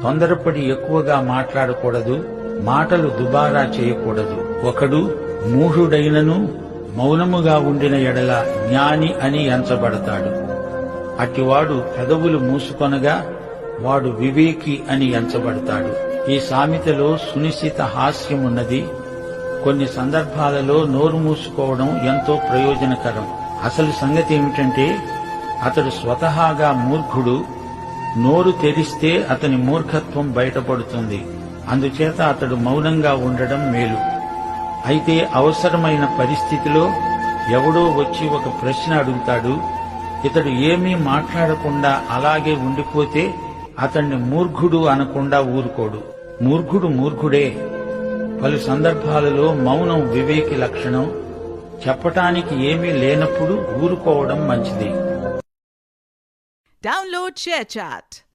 తొందరపడి ఎక్కువగా మాట్లాడకూడదు, మాటలు దుబారా చేయకూడదు. ఒకడు మూఢుడైనను మౌనముగా ఉండిన ఎడల జ్ఞాని అని ఎంచబడతాడు. అట్టివాడు పెదవులు మూసుకొనగా వాడు వివేకి అని ఎంచబడతాడు. ఈ సామెతలో సునిశిత హాస్యమున్నది. కొన్ని సందర్భాలలో నోరు మూసుకోవడం ఎంతో ప్రయోజనకరం. అసలు సంగతి ఏమిటంటే, అతడు స్వతహాగా మూర్ఖుడు. నోరు తెరిస్తే అతని మూర్ఖత్వం బయటపడుతుంది. అందుచేత అతడు మౌనంగా ఉండడం మేలు. అయితే అవసరమైన పరిస్థితిలో ఎవడో వచ్చి ఒక ప్రశ్న అడుగుతాడు. ఇతడు ఏమీ మాట్లాడకుండా అలాగే ఉండిపోతే అతన్ని మూర్ఖుడు అనకుండా ఊరుకోడు. మూర్ఖుడు మూర్ఖుడే. పలు సందర్భాలలో మౌనం వివేకి లక్షణం. చెప్పటానికి ఏమీ లేనప్పుడు ఊరుకోవడం మంచిది. Download ShareChat.